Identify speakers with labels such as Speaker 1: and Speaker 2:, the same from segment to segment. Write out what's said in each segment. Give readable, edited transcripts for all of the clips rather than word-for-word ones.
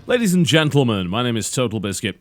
Speaker 1: Ladies and gentlemen, my name is TotalBiscuit.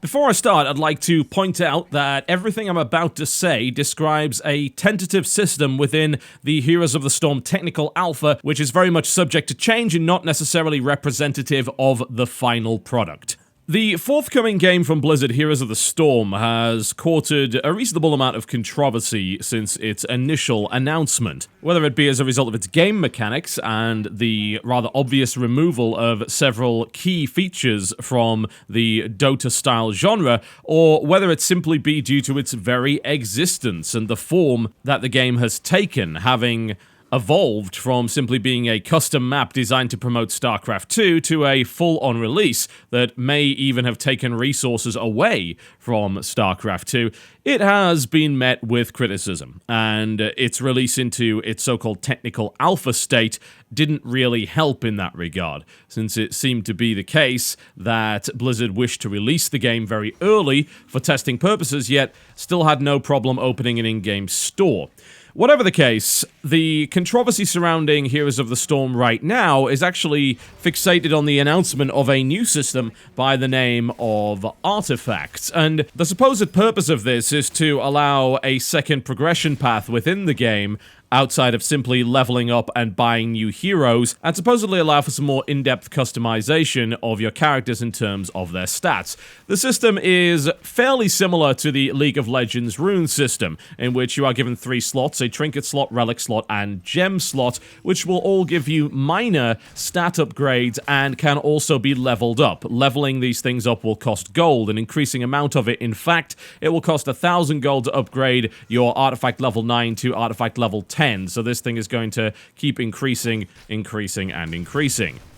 Speaker 1: Before I start, I'd like to point out that everything I'm about to say describes a tentative system within the Heroes of the Storm Technical Alpha, which is very much subject to change and not necessarily representative of the final product. The forthcoming game from Blizzard, Heroes of the Storm, has courted a reasonable amount of controversy since its initial announcement, whether it be as a result of its game mechanics and the rather obvious removal of several key features from the Dota-style genre, or whether it simply be due to its very existence and the form that the game has taken, having evolved from simply being a custom map designed to promote StarCraft 2 to a full-on release that may even have taken resources away from StarCraft 2, it has been met with criticism, and its release into its so-called technical alpha state didn't really help in that regard, since it seemed to be the case that Blizzard wished to release the game very early for testing purposes, yet still had no problem opening an in-game store. Whatever the case, the controversy surrounding Heroes of the Storm right now is actually fixated on the announcement of a new system by the name of Artifacts, and the supposed purpose of this is to allow a second progression path within the game outside of simply leveling up and buying new heroes, and supposedly allow for some more in-depth customization of your characters in terms of their stats. The system is fairly similar to the League of Legends rune system, in which you are given 3 slots, a Trinket slot, Relic slot, and Gem slot, which will all give you minor stat upgrades and can also be leveled up. Leveling these things up will cost gold, an increasing amount of it. In fact, it will cost 1,000 gold to upgrade your Artifact level 9 to Artifact level 10. So this thing is going to keep increasing.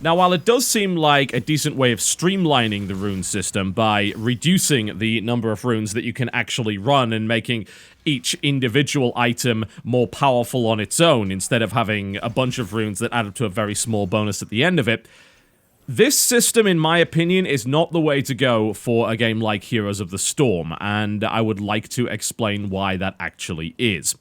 Speaker 1: Now, while it does seem like a decent way of streamlining the rune system by reducing the number of runes that you can actually run and making each individual item more powerful on its own instead of having a bunch of runes that add up to a very small bonus at the end of it, this system, in my opinion, is not the way to go for a game like Heroes of the Storm, and I would like to explain why that actually is.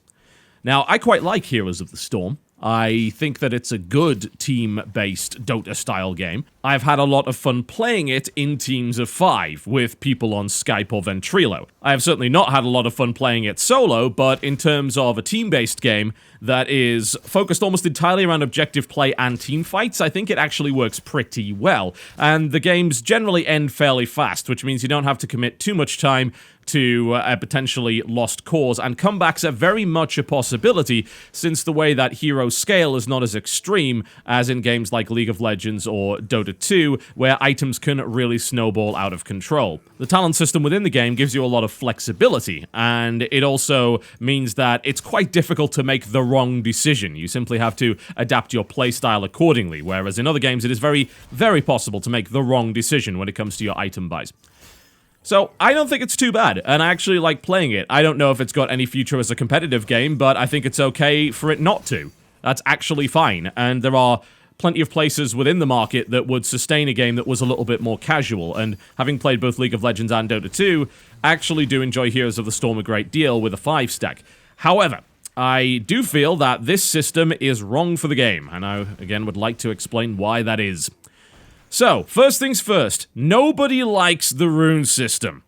Speaker 1: Now, I quite like Heroes of the Storm. I think that it's a good team-based Dota-style game. I've had a lot of fun playing it in teams of 5, with people on Skype or Ventrilo. I have certainly not had a lot of fun playing it solo, but in terms of a team-based game that is focused almost entirely around objective play and team fights, I think it actually works pretty well. And the games generally end fairly fast, which means you don't have to commit too much time to a potentially lost cause, and comebacks are very much a possibility, since the way that heroes scale is not as extreme as in games like League of Legends or Dota 2, where items can really snowball out of control. The talent system within the game gives you a lot of flexibility, and it also means that it's quite difficult to make the wrong decision. You simply have to adapt your playstyle accordingly, whereas in other games it is very, very possible to make the wrong decision when it comes to your item buys. So, I don't think it's too bad, and I actually like playing it. I don't know if it's got any future as a competitive game, but I think it's okay for it not to. That's actually fine, and there are plenty of places within the market that would sustain a game that was a little bit more casual, and having played both League of Legends and Dota 2, I actually do enjoy Heroes of the Storm a great deal with a 5-stack. However, I do feel that this system is wrong for the game, and I, again, would like to explain why that is. So, first things first, nobody likes the rune system.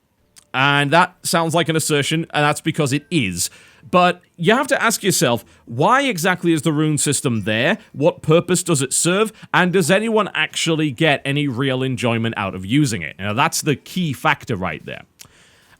Speaker 1: And that sounds like an assertion, and that's because it is. But you have to ask yourself, why exactly is the rune system there? What purpose does it serve? And does anyone actually get any real enjoyment out of using it? Now, that's the key factor right there.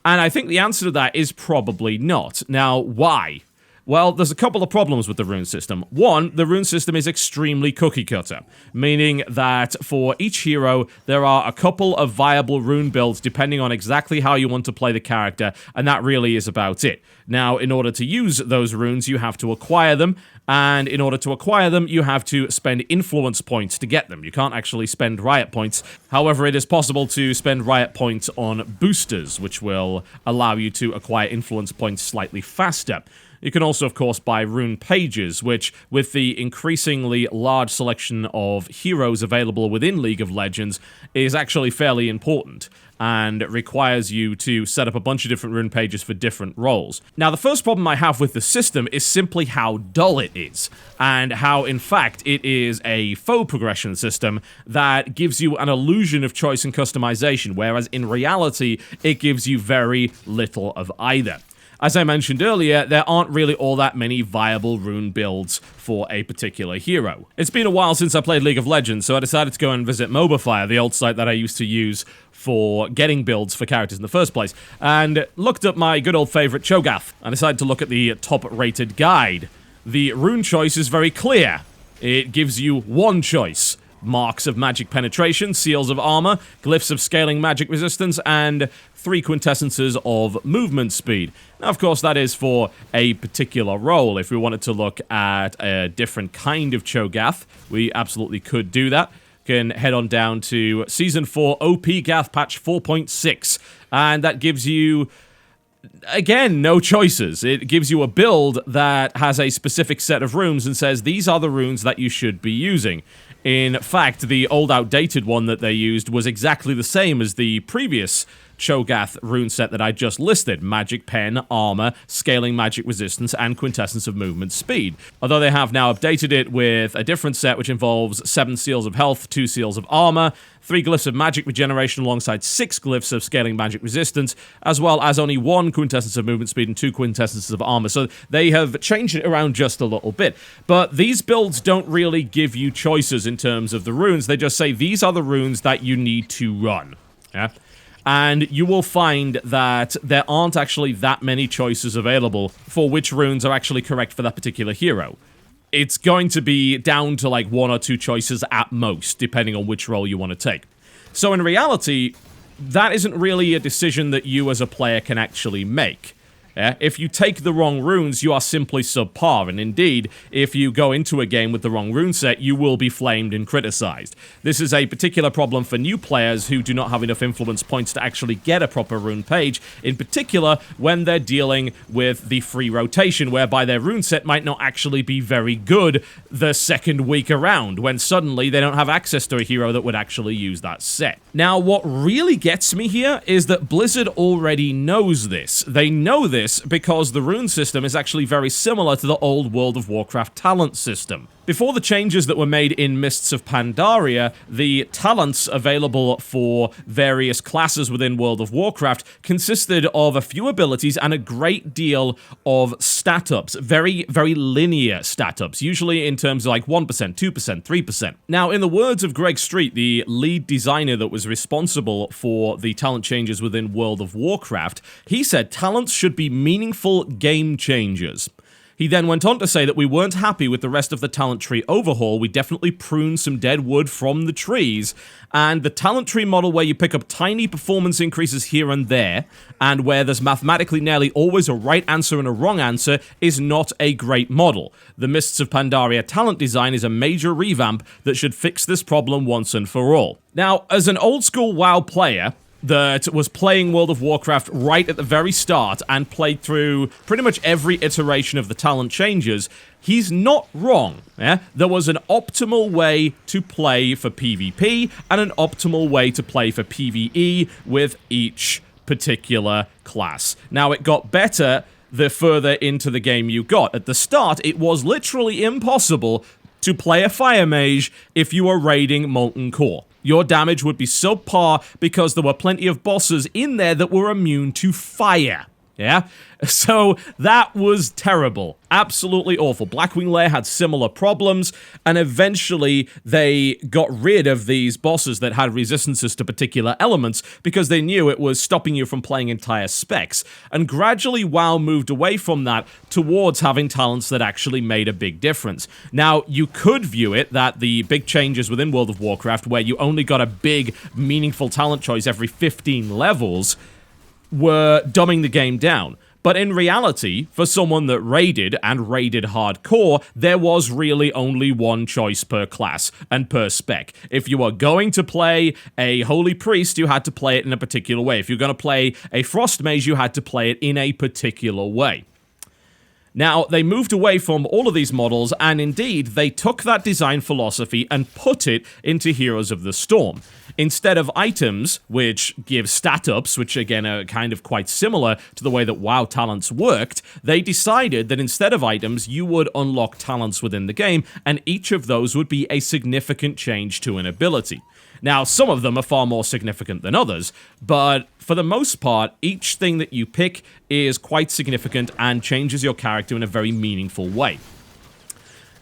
Speaker 1: And I think the answer to that is probably not. Now, why? Well, there's a couple of problems with the rune system. One, the rune system is extremely cookie-cutter, meaning that for each hero, there are a couple of viable rune builds depending on exactly how you want to play the character, and that really is about it. Now, in order to use those runes, you have to acquire them, and in order to acquire them, you have to spend influence points to get them. You can't actually spend riot points. However, it is possible to spend riot points on boosters, which will allow you to acquire influence points slightly faster. You can also, of course, buy rune pages, which, with the increasingly large selection of heroes available within League of Legends, is actually fairly important, and requires you to set up a bunch of different rune pages for different roles. Now, the first problem I have with the system is simply how dull it is, and how, in fact, it is a faux progression system that gives you an illusion of choice and customization, whereas in reality, it gives you very little of either. As I mentioned earlier, there aren't really all that many viable rune builds for a particular hero. It's been a while since I played League of Legends, so I decided to go and visit MobaFire, the old site that I used to use for getting builds for characters in the first place, and looked up my good old favorite Cho'Gath. I decided to look at the top-rated guide. The rune choice is very clear. It gives you one choice: marks of magic penetration, seals of armor, glyphs of scaling magic resistance, and 3 quintessences of movement speed. Now, of course, that is for a particular role. If we wanted to look at a different kind of Cho'Gath, we absolutely could do that. Can head on down to Season 4 OP Gath Patch 4.6, and that gives you, again, no choices. It gives you a build that has a specific set of runes and says these are the runes that you should be using. In fact, the old outdated one that they used was exactly the same as the previous Cho'Gath rune set that I just listed: magic pen, armor, scaling magic resistance, and quintessence of movement speed. Although they have now updated it with a different set which involves 7 seals of health, 2 seals of armor, 3 glyphs of magic regeneration alongside 6 glyphs of scaling magic resistance, as well as only 1 quintessence of movement speed and 2 quintessences of armor. So they have changed it around just a little bit. But these builds don't really give you choices in terms of the runes. They just say these are the runes that you need to run. Yeah? And you will find that there aren't actually that many choices available for which runes are actually correct for that particular hero. It's going to be down to like 1 or 2 choices at most, depending on which role you want to take. So in reality, that isn't really a decision that you as a player can actually make. Yeah? If you take the wrong runes, you are simply subpar, and indeed, if you go into a game with the wrong rune set, you will be flamed and criticized. This is a particular problem for new players who do not have enough influence points to actually get a proper rune page, in particular when they're dealing with the free rotation, whereby their rune set might not actually be very good the second week around, when suddenly they don't have access to a hero that would actually use that set. Now, what really gets me here is that Blizzard already knows this. They know this because the rune system is actually very similar to the old World of Warcraft talent system. Before the changes that were made in Mists of Pandaria, the talents available for various classes within World of Warcraft consisted of a few abilities and a great deal of stat-ups. Very, very linear stat-ups, usually in terms of like 1%, 2%, 3%. Now, in the words of Greg Street, the lead designer that was responsible for the talent changes within World of Warcraft, he said talents should be meaningful game changers. He then went on to say that we weren't happy with the rest of the talent tree overhaul. We definitely pruned some dead wood from the trees, and the talent tree model where you pick up tiny performance increases here and there, and where there's mathematically nearly always a right answer and a wrong answer, is not a great model. The Mists of Pandaria talent design is a major revamp that should fix this problem once and for all. Now, as an old school WoW player that was playing World of Warcraft right at the very start and played through pretty much every iteration of the talent changes, he's not wrong. Yeah? There was an optimal way to play for PvP and an optimal way to play for PvE with each particular class. Now, it got better the further into the game you got. At the start, it was literally impossible to play a fire mage if you were raiding Molten Core. Your damage would be subpar because there were plenty of bosses in there that were immune to fire. Yeah? So that was terrible. Absolutely awful. Blackwing Lair had similar problems, and eventually they got rid of these bosses that had resistances to particular elements because they knew it was stopping you from playing entire specs. And gradually WoW moved away from that towards having talents that actually made a big difference. Now, you could view it that the big changes within World of Warcraft, where you only got a big, meaningful talent choice every 15 levels, were dumbing the game down. But in reality, for someone that raided, and raided hardcore, there was really only one choice per class, and per spec. If you were going to play a Holy Priest, you had to play it in a particular way. If you're going to play a Frost Mage, you had to play it in a particular way. Now, they moved away from all of these models, and indeed, they took that design philosophy and put it into Heroes of the Storm. Instead of items, which give stat ups, which again are kind of quite similar to the way that WoW talents worked, they decided that instead of items, you would unlock talents within the game, and each of those would be a significant change to an ability. Now, some of them are far more significant than others, but for the most part, each thing that you pick is quite significant and changes your character in a very meaningful way.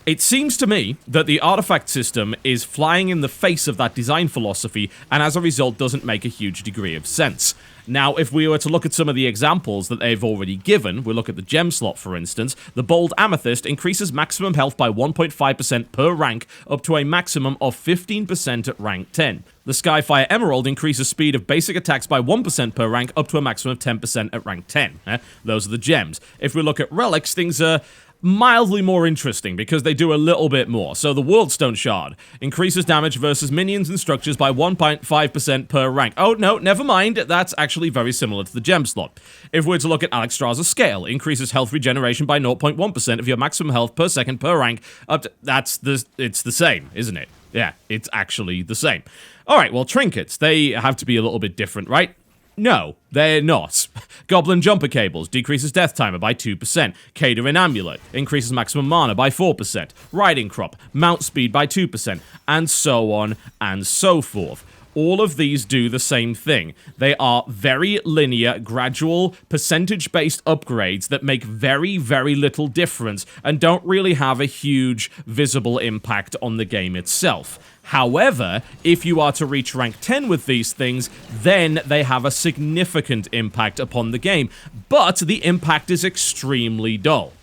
Speaker 1: It seems to me that the artifact system is flying in the face of that design philosophy, and as a result doesn't make a huge degree of sense. Now, if we were to look at some of the examples that they've already given, we look at the gem slot, for instance, the Bold Amethyst increases maximum health by 1.5% per rank, up to a maximum of 15% at rank 10. The Skyfire Emerald increases speed of basic attacks by 1% per rank, up to a maximum of 10% at rank 10. Those are the gems. If we look at relics, things are mildly more interesting because they do a little bit more. So the Worldstone Shard increases damage versus minions and structures by 1.5% per rank. Oh, no, never mind. That's actually very similar to the gem slot. If we're to look at Alexstrasza Scale, increases health regeneration by 0.1% of your maximum health per second per rank. It's the same, isn't it? Yeah, it's actually the same. All right, well, Trinkets, they have to be a little bit different, right? No, they're not. Goblin Jumper Cables decreases death timer by 2%. Catering Amulet increases maximum mana by 4%. Riding Crop, mount speed by 2%, and so on and so forth. All of these do the same thing. They are very linear, gradual, percentage-based upgrades that make very, very little difference and don't really have a huge visible impact on the game itself. However, if you are to reach rank 10 with these things, then they have a significant impact upon the game, but the impact is extremely dull.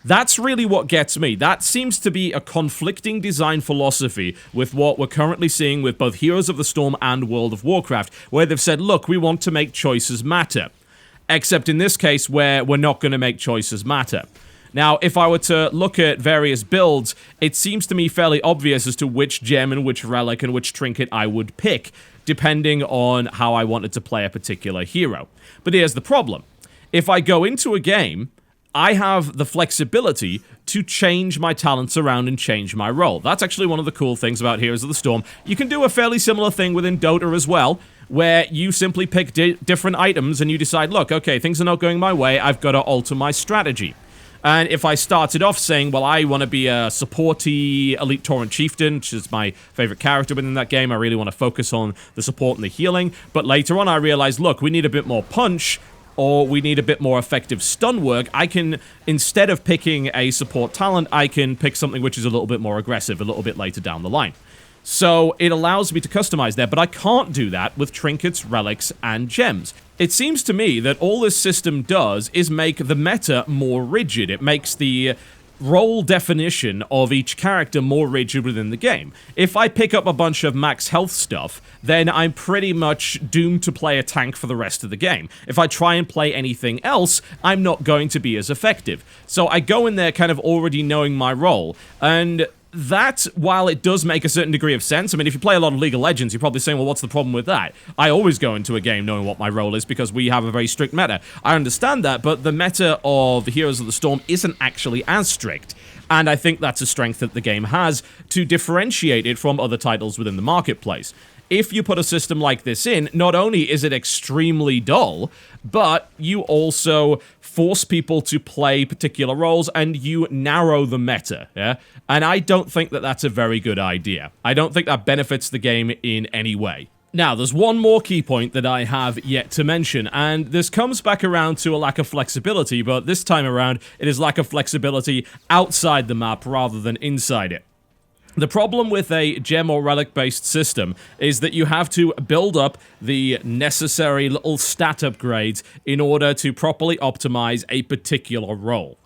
Speaker 1: That's really what gets me. That seems to be a conflicting design philosophy with what we're currently seeing with both Heroes of the Storm and World of Warcraft, where they've said, look, we want to make choices matter. Except in this case, where we're not going to make choices matter. Now, if I were to look at various builds, it seems to me fairly obvious as to which gem and which relic and which trinket I would pick, depending on how I wanted to play a particular hero. But here's the problem. If I go into a game, I have the flexibility to change my talents around and change my role. That's actually one of the cool things about Heroes of the Storm. You can do a fairly similar thing within Dota as well, where you simply pick different items and you decide, look, okay, things are not going my way, I've got to alter my strategy. And if I started off saying, well, I want to be a supporty Elite Tauren Chieftain, which is my favorite character within that game, I really want to focus on the support and the healing, but later on I realized, look, we need a bit more punch, or we need a bit more effective stun work, I can, instead of picking a support talent, I can pick something which is a little bit more aggressive a little bit later down the line. So it allows me to customize there, but I can't do that with trinkets, relics, and gems. It seems to me that all this system does is make the meta more rigid. It makes the role definition of each character more rigid within the game. If I pick up a bunch of max health stuff, then I'm pretty much doomed to play a tank for the rest of the game. If I try and play anything else, I'm not going to be as effective. So I go in there kind of already knowing my role, and that, while it does make a certain degree of sense, I mean, if you play a lot of League of Legends, you're probably saying, well, what's the problem with that? I always go into a game knowing what my role is because we have a very strict meta. I understand that, but the meta of Heroes of the Storm isn't actually as strict. And I think that's a strength that the game has to differentiate it from other titles within the marketplace. If you put a system like this in, not only is it extremely dull, but you also force people to play particular roles and you narrow the meta, yeah? And I don't think that that's a very good idea. I don't think that benefits the game in any way. Now, there's one more key point that I have yet to mention, and this comes back around to a lack of flexibility, but this time around, it is lack of flexibility outside the map rather than inside it. The problem with a gem or relic-based system is that you have to build up the necessary little stat upgrades in order to properly optimize a particular role.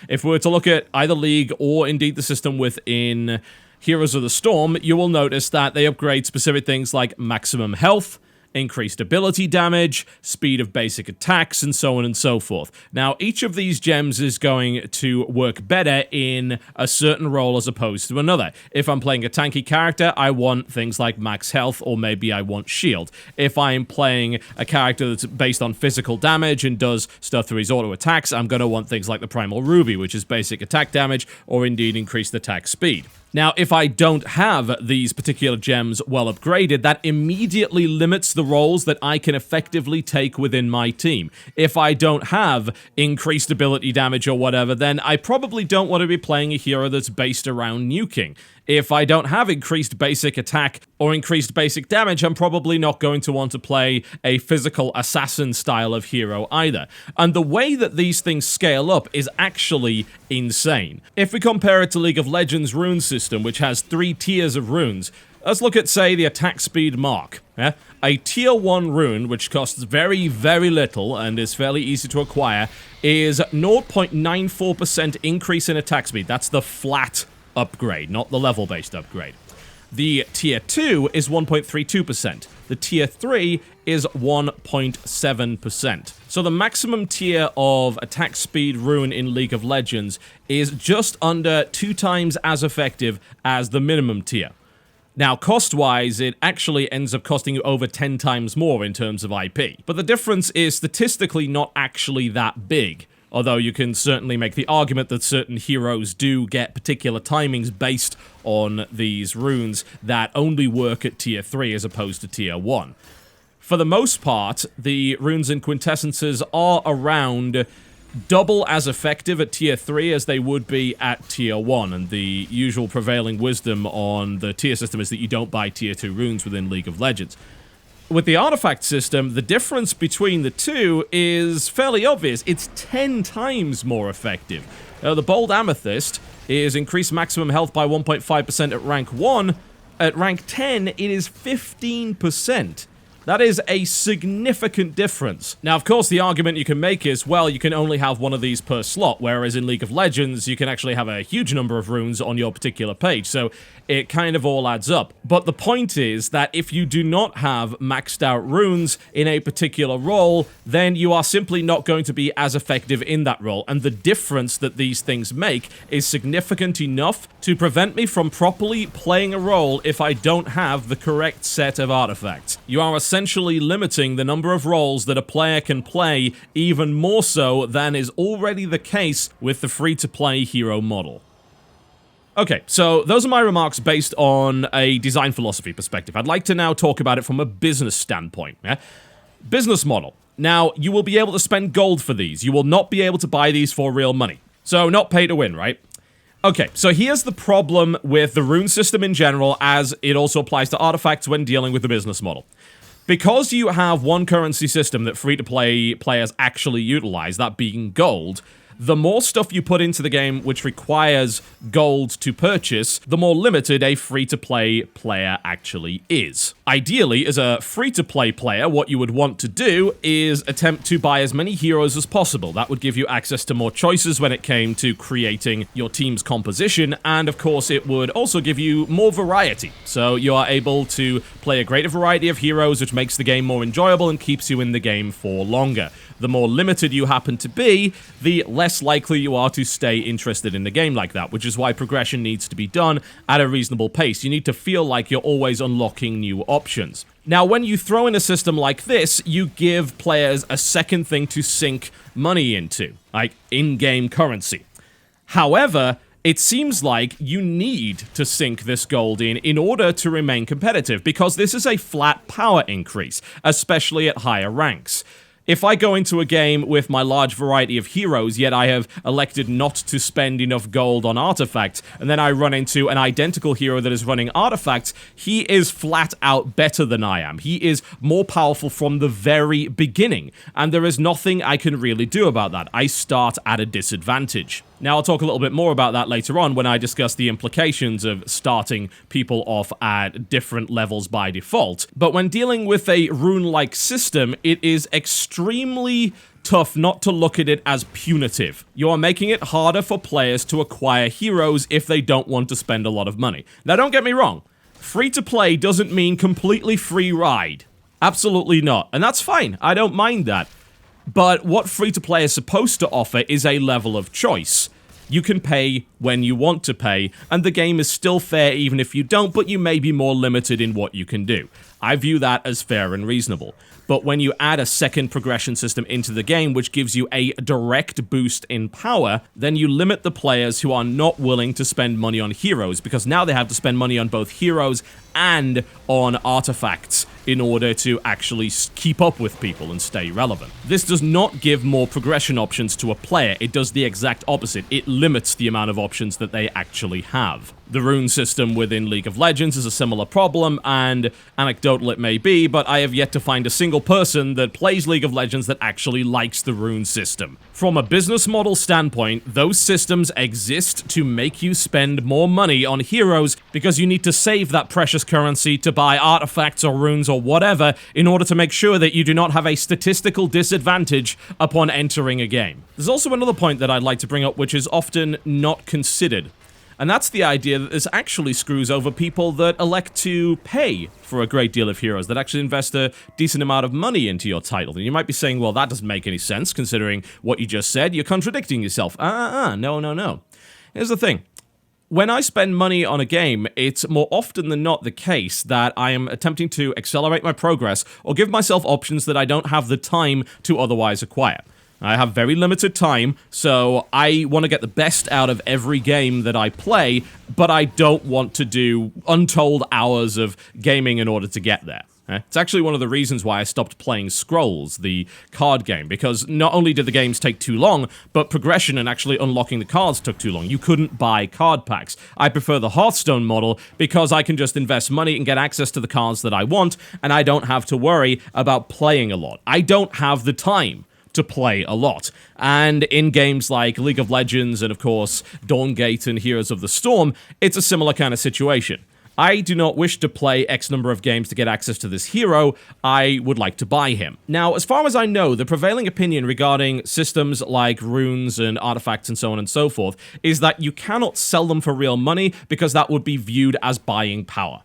Speaker 1: If we were to look at either League or indeed the system within Heroes of the Storm, you will notice that they upgrade specific things like maximum health, increased ability damage, speed of basic attacks, and so on and so forth. Now, each of these gems is going to work better in a certain role as opposed to another. If I'm playing a tanky character, I want things like max health, or maybe I want shield. If I'm playing a character that's based on physical damage and does stuff through his auto attacks, I'm going to want things like the Primal Ruby, which is basic attack damage, or indeed increased attack speed. Now, if I don't have these particular gems well upgraded, that immediately limits the roles that I can effectively take within my team. If I don't have increased ability damage or whatever, then I probably don't want to be playing a hero that's based around nuking. If I don't have increased basic attack or increased basic damage, I'm probably not going to want to play a physical assassin style of hero either. And the way that these things scale up is actually insane. If we compare it to League of Legends' rune system, which has 3 tiers of runes, let's look at, say, the attack speed mark. A tier 1 rune, which costs very, very little and is fairly easy to acquire, is 0.94% increase in attack speed. That's the flat upgrade, not the level-based upgrade. The tier 2 is 1.32%. The tier 3 is 1.7%. So the maximum tier of attack speed rune in League of Legends is just under 2 times as effective as the minimum tier. Now, cost-wise, it actually ends up costing you over 10 times more in terms of IP. But the difference is statistically not actually that big. Although you can certainly make the argument that certain heroes do get particular timings based on these runes that only work at tier 3 as opposed to tier 1. For the most part, the runes and quintessences are around double as effective at tier 3 as they would be at tier 1, and the usual prevailing wisdom on the tier system is that you don't buy tier 2 runes within League of Legends. With the artifact system, the difference between the two is fairly obvious. It's 10 times more effective. The Bold Amethyst is increased maximum health by 1.5% at rank 1. At rank 10, it is 15%. That is a significant difference. Now, of course, the argument you can make is, well, you can only have one of these per slot, whereas in League of Legends, you can actually have a huge number of runes on your particular page, so it kind of all adds up. But the point is that if you do not have maxed out runes in a particular role, then you are simply not going to be as effective in that role, and the difference that these things make is significant enough to prevent me from properly playing a role if I don't have the correct set of artifacts. You are essentially limiting the number of roles that a player can play even more so than is already the case with the free-to-play hero model. Okay, so those are my remarks based on a design philosophy perspective. I'd like to now talk about it from a business standpoint. Business model. Now, you will be able to spend gold for these. You will not be able to buy these for real money. So, not pay to win, right? Okay, so here's the problem with the rune system in general, as it also applies to artifacts when dealing with the business model. Because you have one currency system that free-to-play players actually utilize, that being gold, the more stuff you put into the game which requires gold to purchase, the more limited a free-to-play player actually is. Ideally, as a free-to-play player, what you would want to do is attempt to buy as many heroes as possible. That would give you access to more choices when it came to creating your team's composition, and of course it would also give you more variety. So you are able to play a greater variety of heroes, which makes the game more enjoyable and keeps you in the game for longer. The more limited you happen to be, the less likely you are to stay interested in the game like that, which is why progression needs to be done at a reasonable pace. You need to feel like you're always unlocking new options. Now, when you throw in a system like this, you give players a second thing to sink money into, like in-game currency. However, it seems like you need to sink this gold in order to remain competitive, because this is a flat power increase, especially at higher ranks. If I go into a game with my large variety of heroes, yet I have elected not to spend enough gold on artifacts, and then I run into an identical hero that is running artifacts, he is flat out better than I am. He is more powerful from the very beginning, and there is nothing I can really do about that. I start at a disadvantage. Now, I'll talk a little bit more about that later on when I discuss the implications of starting people off at different levels by default. But when dealing with a rune-like system, it is extremely tough not to look at it as punitive. You are making it harder for players to acquire heroes if they don't want to spend a lot of money. Now, don't get me wrong. Free-to-play doesn't mean completely free ride. Absolutely not. And that's fine. I don't mind that. But what free-to-play is supposed to offer is a level of choice. You can pay when you want to pay, and the game is still fair even if you don't, but you may be more limited in what you can do. I view that as fair and reasonable. But when you add a second progression system into the game, which gives you a direct boost in power, then you limit the players who are not willing to spend money on heroes, because now they have to spend money on both heroes and on artifacts in order to actually keep up with people and stay relevant. This does not give more progression options to a player, it does the exact opposite. It limits the amount of options that they actually have. The rune system within League of Legends is a similar problem, and anecdotal it may be, but I have yet to find a single person that plays League of Legends that actually likes the rune system. From a business model standpoint, those systems exist to make you spend more money on heroes because you need to save that precious currency to buy artifacts or runes or whatever in order to make sure that you do not have a statistical disadvantage upon entering a game. There's also another point that I'd like to bring up which is often not considered. And that's the idea that this actually screws over people that elect to pay for a great deal of heroes, that actually invest a decent amount of money into your title. And you might be saying, well, that doesn't make any sense considering what you just said. You're contradicting yourself. No. Here's the thing. When I spend money on a game, it's more often than not the case that I am attempting to accelerate my progress or give myself options that I don't have the time to otherwise acquire. I have very limited time, so I want to get the best out of every game that I play, but I don't want to do untold hours of gaming in order to get there. It's actually one of the reasons why I stopped playing Scrolls, the card game, because not only did the games take too long, but progression and actually unlocking the cards took too long. You couldn't buy card packs. I prefer the Hearthstone model because I can just invest money and get access to the cards that I want, and I don't have to worry about playing a lot. I don't have the time to play a lot. And in games like League of Legends and, of course, Dawngate and Heroes of the Storm, it's a similar kind of situation. I do not wish to play X number of games to get access to this hero, I would like to buy him. Now, as far as I know, the prevailing opinion regarding systems like runes and artifacts and so on and so forth is that you cannot sell them for real money because that would be viewed as buying power.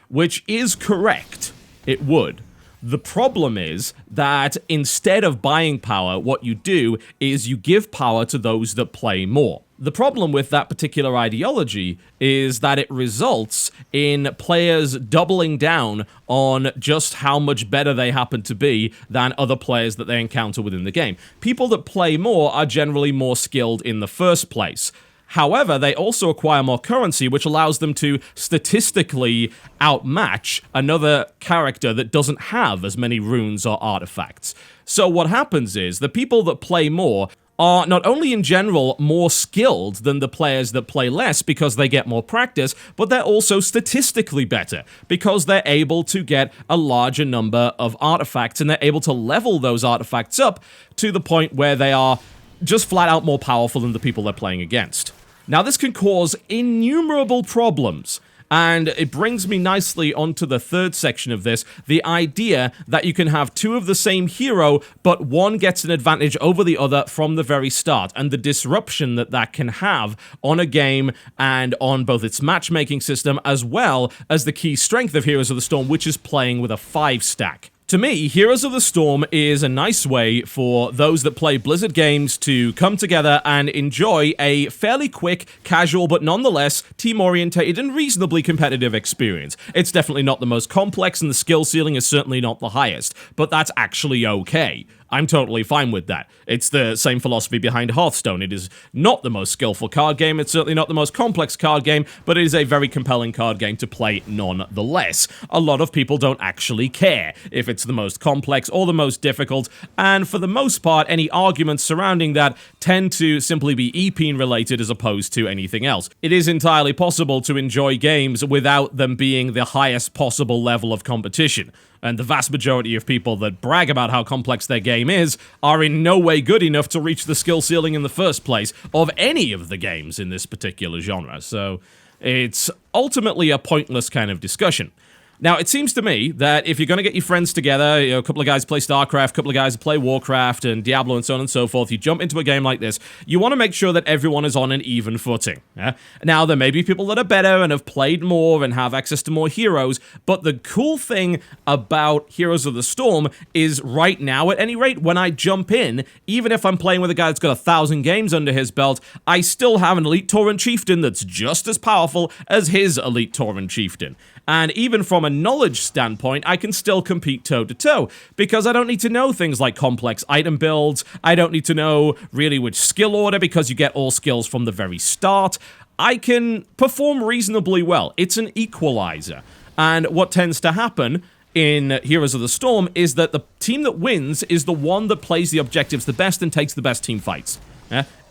Speaker 1: Which is correct. It would. The problem is that instead of buying power, what you do is you give power to those that play more. The problem with that particular ideology is that it results in players doubling down on just how much better they happen to be than other players that they encounter within the game. People that play more are generally more skilled in the first place. However, they also acquire more currency, which allows them to statistically outmatch another character that doesn't have as many runes or artifacts. So what happens is the people that play more are not only in general more skilled than the players that play less because they get more practice, but they're also statistically better because they're able to get a larger number of artifacts and they're able to level those artifacts up to the point where they are just flat out more powerful than the people they're playing against. Now, this can cause innumerable problems, and it brings me nicely onto the third section of this, the idea that you can have two of the same hero, but one gets an advantage over the other from the very start, and the disruption that that can have on a game and on both its matchmaking system as well as the key strength of Heroes of the Storm, which is playing with a 5-stack. To me, Heroes of the Storm is a nice way for those that play Blizzard games to come together and enjoy a fairly quick, casual, but nonetheless team-orientated and reasonably competitive experience. It's definitely not the most complex, and the skill ceiling is certainly not the highest, but that's actually okay. I'm totally fine with that. It's the same philosophy behind Hearthstone. It is not the most skillful card game, it's certainly not the most complex card game, but it is a very compelling card game to play nonetheless. A lot of people don't actually care if it's the most complex or the most difficult, and for the most part, any arguments surrounding that tend to simply be EP related as opposed to anything else. It is entirely possible to enjoy games without them being the highest possible level of competition. And the vast majority of people that brag about how complex their game is are in no way good enough to reach the skill ceiling in the first place of any of the games in this particular genre. So it's ultimately a pointless kind of discussion. Now, it seems to me that if you're going to get your friends together, a couple of guys play StarCraft, a couple of guys play Warcraft and Diablo and so on and so forth, you jump into a game like this, you want to make sure that everyone is on an even footing. Yeah? Now, there may be people that are better and have played more and have access to more heroes, but the cool thing about Heroes of the Storm is right now, at any rate, when I jump in, even if I'm playing with a guy that's got 1,000 games under his belt, I still have an Elite Tauren Chieftain that's just as powerful as his Elite Tauren Chieftain. And even from a knowledge standpoint, I can still compete toe-to-toe, because I don't need to know things like complex item builds, I don't need to know really which skill order, because you get all skills from the very start. I can perform reasonably well. It's an equalizer. And what tends to happen in Heroes of the Storm is that the team that wins is the one that plays the objectives the best and takes the best team fights.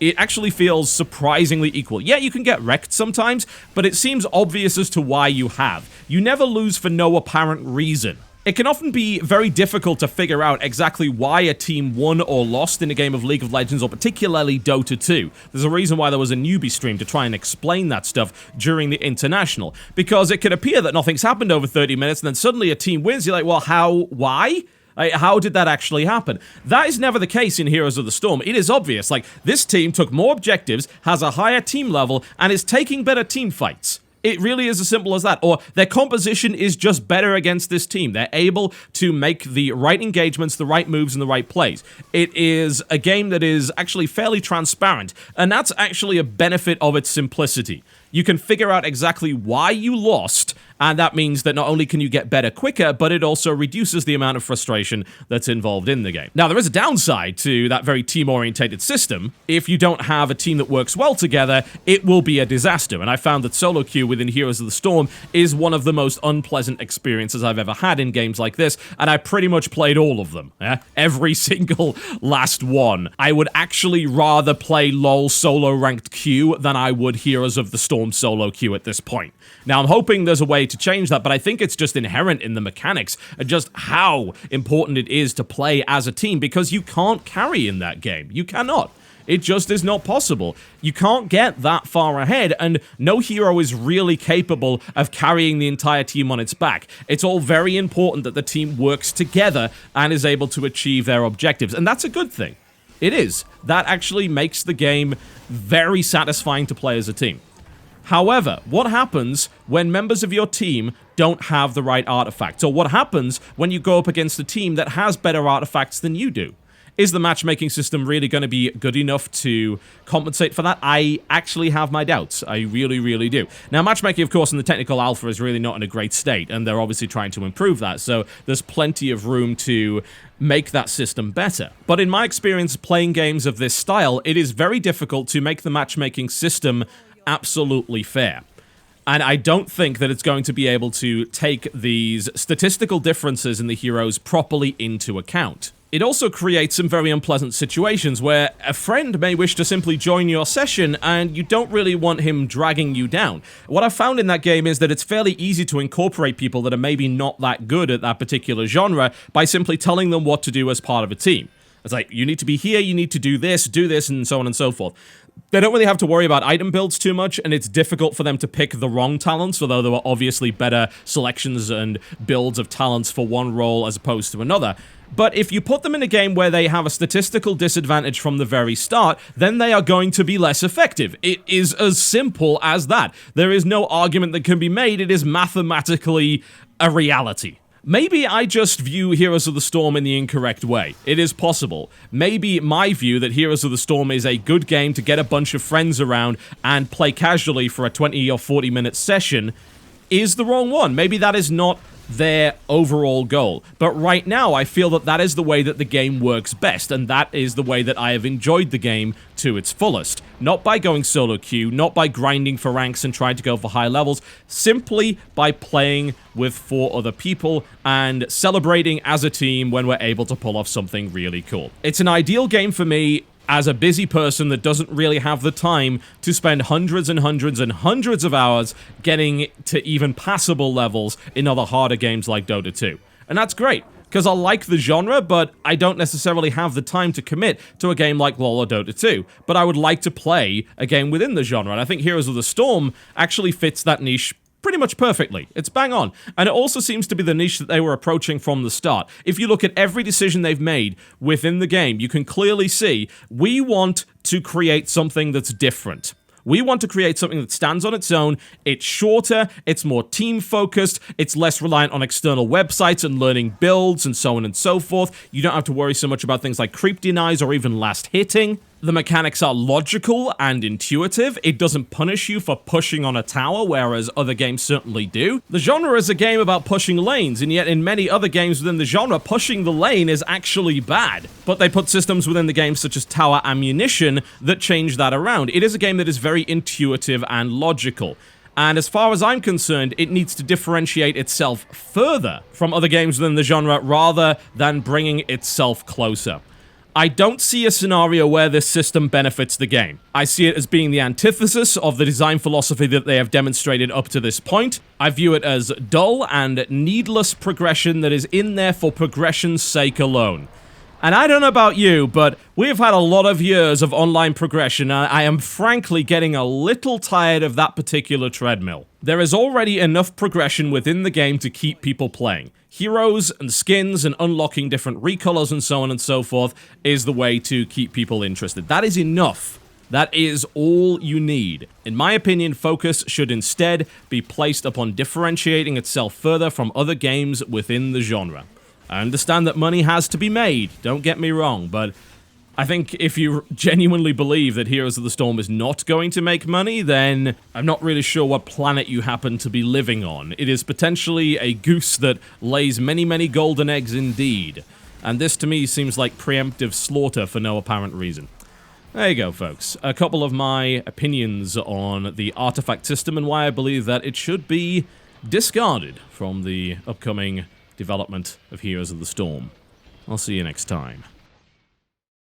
Speaker 1: It actually feels surprisingly equal. Yeah, you can get wrecked sometimes, but it seems obvious as to why you have. You never lose for no apparent reason. It can often be very difficult to figure out exactly why a team won or lost in a game of League of Legends, or particularly Dota 2. There's a reason why there was a newbie stream to try and explain that stuff during the International. Because it can appear that nothing's happened over 30 minutes, and then suddenly a team wins. You're like, well, why? How did that actually happen? That is never the case in Heroes of the Storm. It is obvious, like, this team took more objectives, has a higher team level, and is taking better team fights. It really is as simple as that. Or their composition is just better against this team. They're able to make the right engagements, the right moves, and the right plays. It is a game that is actually fairly transparent, and that's actually a benefit of its simplicity. You can figure out exactly why you lost, and that means that not only can you get better quicker, but it also reduces the amount of frustration that's involved in the game. Now, there is a downside to that very team-orientated system. If you don't have a team that works well together, it will be a disaster, and I found that solo queue within Heroes of the Storm is one of the most unpleasant experiences I've ever had in games like this, and I pretty much played all of them. Every single last one. I would actually rather play LoL solo ranked queue than I would Heroes of the Storm solo queue at this point. Now, I'm hoping there's a way to change that, but I think it's just inherent in the mechanics and just how important it is to play as a team, because you can't carry in that game. You cannot. It just is not possible. You can't get that far ahead, and no hero is really capable of carrying the entire team on its back. It's all very important that the team works together and is able to achieve their objectives, and that's a good thing. It is. That actually makes the game very satisfying to play as a team. However, what happens when members of your team don't have the right artifacts? Or what happens when you go up against a team that has better artifacts than you do? Is the matchmaking system really going to be good enough to compensate for that? I actually have my doubts. I really, really do. Now, matchmaking, of course, in the technical alpha is really not in a great state, and they're obviously trying to improve that, so there's plenty of room to make that system better. But in my experience playing games of this style, it is very difficult to make the matchmaking system absolutely fair. And I don't think that it's going to be able to take these statistical differences in the heroes properly into account. It also creates some very unpleasant situations where a friend may wish to simply join your session and you don't really want him dragging you down. What I've found in that game is that it's fairly easy to incorporate people that are maybe not that good at that particular genre by simply telling them what to do as part of a team. It's like, you need to be here, you need to do this, and so on and so forth. They don't really have to worry about item builds too much, and it's difficult for them to pick the wrong talents, although there were obviously better selections and builds of talents for one role as opposed to another. But if you put them in a game where they have a statistical disadvantage from the very start, then they are going to be less effective. It is as simple as that. There is no argument that can be made. It is mathematically a reality. Maybe I just view Heroes of the Storm in the incorrect way. It is possible. Maybe my view that Heroes of the Storm is a good game to get a bunch of friends around and play casually for a 20 or 40 minute session is the wrong one. Maybe that is not their overall goal. But right now, I feel that that is the way that the game works best, and that is the way that I have enjoyed the game to its fullest. Not by going solo queue, not by grinding for ranks and trying to go for high levels, simply by playing with 4 other people and celebrating as a team when we're able to pull off something really cool. It's an ideal game for me as a busy person that doesn't really have the time to spend hundreds and hundreds and hundreds of hours getting to even passable levels in other harder games like Dota 2. And that's great, because I like the genre, but I don't necessarily have the time to commit to a game like LoL or Dota 2. But I would like to play a game within the genre, and I think Heroes of the Storm actually fits that niche pretty much perfectly. It's bang on. And it also seems to be the niche that they were approaching from the start. If you look at every decision they've made within the game, you can clearly see we want to create something that's different. We want to create something that stands on its own. It's shorter, it's more team-focused, it's less reliant on external websites and learning builds and so on and so forth. You don't have to worry so much about things like creep denies or even last hitting. The mechanics are logical and intuitive. It doesn't punish you for pushing on a tower, whereas other games certainly do. The genre is a game about pushing lanes, and yet in many other games within the genre, pushing the lane is actually bad. But they put systems within the game such as tower ammunition that change that around. It is a game that is very intuitive and logical. And as far as I'm concerned, it needs to differentiate itself further from other games within the genre rather than bringing itself closer. I don't see a scenario where this system benefits the game. I see it as being the antithesis of the design philosophy that they have demonstrated up to this point. I view it as dull and needless progression that is in there for progression's sake alone. And I don't know about you, but we've had a lot of years of online progression, and I am frankly getting a little tired of that particular treadmill. There is already enough progression within the game to keep people playing. Heroes and skins and unlocking different recolors and so on and so forth is the way to keep people interested. That is enough. That is all you need. In my opinion, focus should instead be placed upon differentiating itself further from other games within the genre. I understand that money has to be made, don't get me wrong, but I think if you genuinely believe that Heroes of the Storm is not going to make money, then I'm not really sure what planet you happen to be living on. It is potentially a goose that lays many, many golden eggs indeed. And this to me seems like preemptive slaughter for no apparent reason. There you go, folks. A couple of my opinions on the artifact system and why I believe that it should be discarded from the upcoming development of Heroes of the Storm. I'll see you next time.